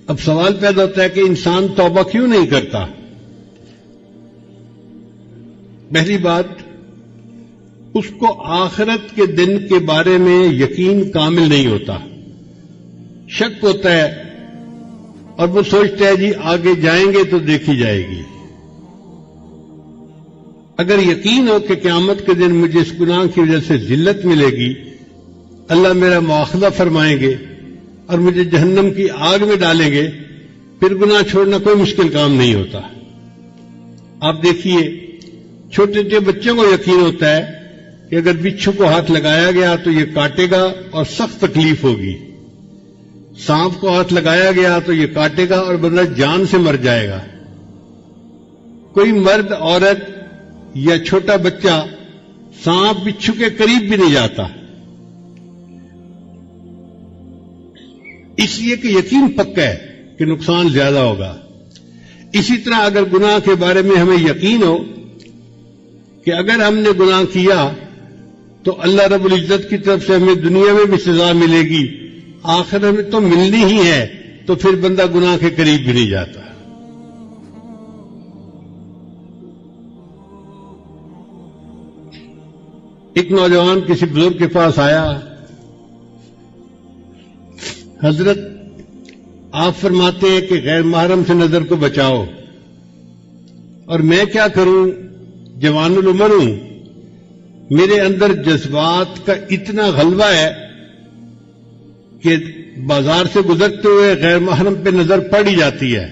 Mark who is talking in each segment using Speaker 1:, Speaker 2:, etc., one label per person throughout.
Speaker 1: اب سوال پیدا ہوتا ہے کہ انسان توبہ کیوں نہیں کرتا؟ پہلی بات، اس کو آخرت کے دن کے بارے میں یقین کامل نہیں ہوتا، شک ہوتا ہے، اور وہ سوچتا ہے جی آگے جائیں گے تو دیکھی جائے گی۔ اگر یقین ہو کہ قیامت کے دن مجھے اس گناہ کی وجہ سے ذلت ملے گی، اللہ میرا مواخذہ فرمائیں گے اور مجھے جہنم کی آگ میں ڈالیں گے، پھر گناہ چھوڑنا کوئی مشکل کام نہیں ہوتا۔ آپ دیکھیے، چھوٹے چھوٹے بچوں کو یقین ہوتا ہے کہ اگر بچھو کو ہاتھ لگایا گیا تو یہ کاٹے گا اور سخت تکلیف ہوگی، سانپ کو ہاتھ لگایا گیا تو یہ کاٹے گا اور بندہ جان سے مر جائے گا۔ کوئی مرد، عورت یا چھوٹا بچہ سانپ بچھو کے قریب بھی نہیں جاتا، اس لیے کہ یقین پکا ہے کہ نقصان زیادہ ہوگا۔ اسی طرح اگر گناہ کے بارے میں ہمیں یقین ہو کہ اگر ہم نے گناہ کیا تو اللہ رب العزت کی طرف سے ہمیں دنیا میں بھی سزا ملے گی، آخرت میں تو ملنی ہی ہے، تو پھر بندہ گناہ کے قریب بھی نہیں جاتا۔ ایک نوجوان کسی بزرگ کے پاس آیا، حضرت آپ فرماتے ہیں کہ غیر محرم سے نظر کو بچاؤ، اور میں کیا کروں، جوان العمر ہوں، میرے اندر جذبات کا اتنا غلبہ ہے کہ بازار سے گزرتے ہوئے غیر محرم پہ نظر پڑ ہی جاتی ہے،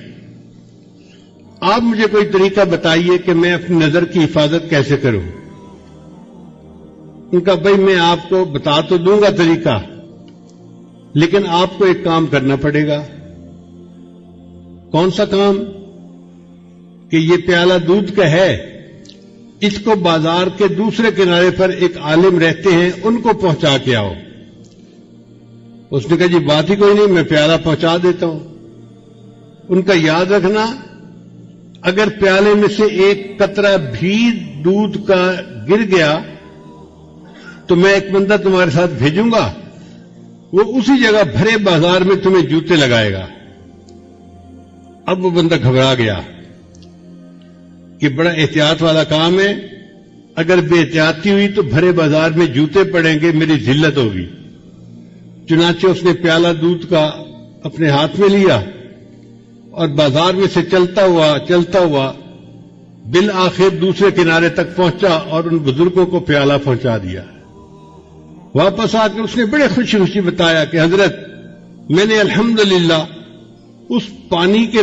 Speaker 1: آپ مجھے کوئی طریقہ بتائیے کہ میں اپنی نظر کی حفاظت کیسے کروں۔ ان کا بھائی میں آپ کو بتا تو دوں گا طریقہ، لیکن آپ کو ایک کام کرنا پڑے گا۔ کون سا کام؟ کہ یہ پیالہ دودھ کا ہے، اس کو بازار کے دوسرے کنارے پر ایک عالم رہتے ہیں، ان کو پہنچا کے آؤ۔ اس نے کہا جی بات ہی کوئی نہیں، میں پیالہ پہنچا دیتا ہوں۔ ان کا یاد رکھنا، اگر پیالے میں سے ایک قطرہ بھی دودھ کا گر گیا تو میں ایک بندہ تمہارے ساتھ بھیجوں گا، وہ اسی جگہ بھرے بازار میں تمہیں جوتے لگائے گا۔ اب وہ بندہ گھبرا گیا کہ بڑا احتیاط والا کام ہے، اگر بے احتیاطی ہوئی تو بھرے بازار میں جوتے پڑیں گے، میری ذلت ہوگی۔ چنانچہ اس نے پیالہ دودھ کا اپنے ہاتھ میں لیا اور بازار میں سے چلتا ہوا بالآخر دوسرے کنارے تک پہنچا اور ان بزرگوں کو پیالہ پہنچا دیا۔ واپس آ کے اس نے بڑے خوشی خوشی بتایا کہ حضرت میں نے الحمدللہ اس پانی کے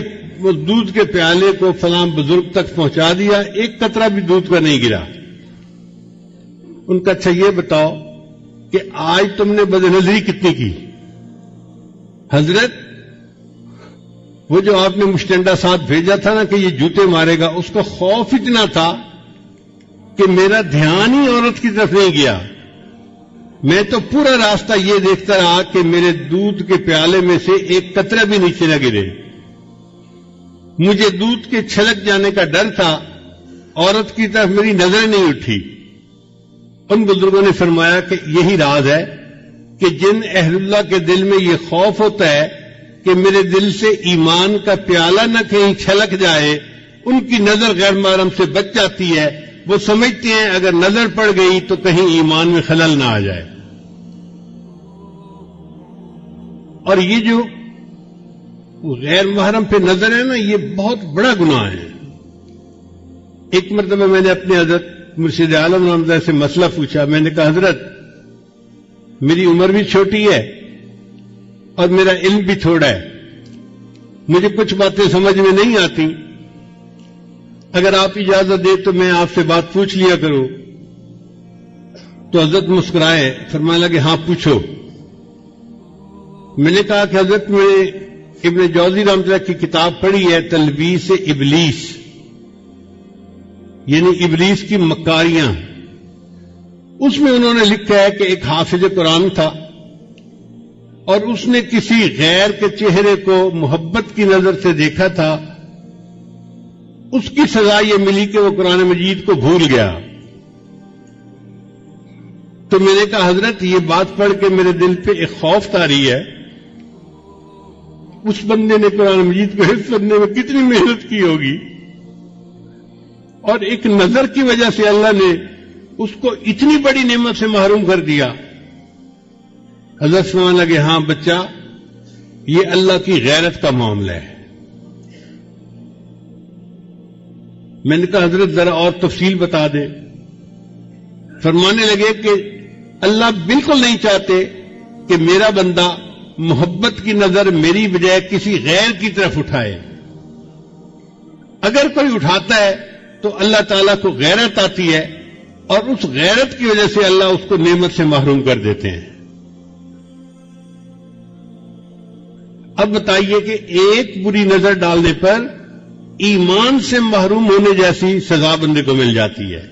Speaker 1: دودھ کے پیالے کو فلاں بزرگ تک پہنچا دیا، ایک قطرہ بھی دودھ کا نہیں گرا۔ ان کا اچھا یہ بتاؤ کہ آج تم نے بدنظری کتنی کی؟ حضرت وہ جو آپ نے مشٹنڈا ساتھ بھیجا تھا نا کہ یہ جوتے مارے گا، اس کا خوف اتنا تھا کہ میرا دھیان ہی عورت کی طرف نہیں گیا، میں تو پورا راستہ یہ دیکھتا رہا کہ میرے دودھ کے پیالے میں سے ایک قطرہ بھی نیچے نہ گرے۔ مجھے دودھ کے چھلک جانے کا ڈر تھا، عورت کی طرف میری نظر نہیں اٹھی۔ ان بزرگوں نے فرمایا کہ یہی راز ہے کہ جن اہل اللہ کے دل میں یہ خوف ہوتا ہے کہ میرے دل سے ایمان کا پیالہ نہ کہیں چھلک جائے، ان کی نظر غیر محرم سے بچ جاتی ہے۔ وہ سمجھتے ہیں اگر نظر پڑ گئی تو کہیں ایمان میں خلل نہ آ جائے۔ اور یہ جو غیر محرم پہ نظر ہے نا، یہ بہت بڑا گناہ ہے۔ ایک مرتبہ میں نے اپنے حضرت مرشد عالم رحمۃ اللہ سے مسئلہ پوچھا، میں نے کہا حضرت میری عمر بھی چھوٹی ہے اور میرا علم بھی تھوڑا ہے، مجھے کچھ باتیں سمجھ میں نہیں آتی، اگر آپ اجازت دیں تو میں آپ سے بات پوچھ لیا کروں۔ تو حضرت مسکرائے، فرمانے لگے ہاں پوچھو۔ میں نے کہا کہ حضرت میں نے ابن جوزی رحمۃ اللہ کی کتاب پڑھی ہے تلبیس ابلیس، یعنی ابلیس کی مکاریاں۔ اس میں انہوں نے لکھا ہے کہ ایک حافظ قرآن تھا اور اس نے کسی غیر کے چہرے کو محبت کی نظر سے دیکھا تھا، اس کی سزا یہ ملی کہ وہ قرآن مجید کو بھول گیا۔ تو میں نے کہا حضرت یہ بات پڑھ کے میرے دل پہ ایک خوف طاری ہے، اس بندے نے قرآن مجید کو حفظ کرنے میں کتنی محنت کی ہوگی، اور ایک نظر کی وجہ سے اللہ نے اس کو اتنی بڑی نعمت سے محروم کر دیا۔ حضرت فرمانے لگے ہاں بچہ، یہ اللہ کی غیرت کا معاملہ ہے۔ میں نے کہا حضرت ذرا اور تفصیل بتا دے۔ فرمانے لگے کہ اللہ بالکل نہیں چاہتے کہ میرا بندہ محبت کی نظر میری بجائے کسی غیر کی طرف اٹھائے۔ اگر کوئی اٹھاتا ہے تو اللہ تعالیٰ کو غیرت آتی ہے، اور اس غیرت کی وجہ سے اللہ اس کو نعمت سے محروم کر دیتے ہیں۔ اب بتائیے کہ ایک بری نظر ڈالنے پر ایمان سے محروم ہونے جیسی سزا بندے کو مل جاتی ہے۔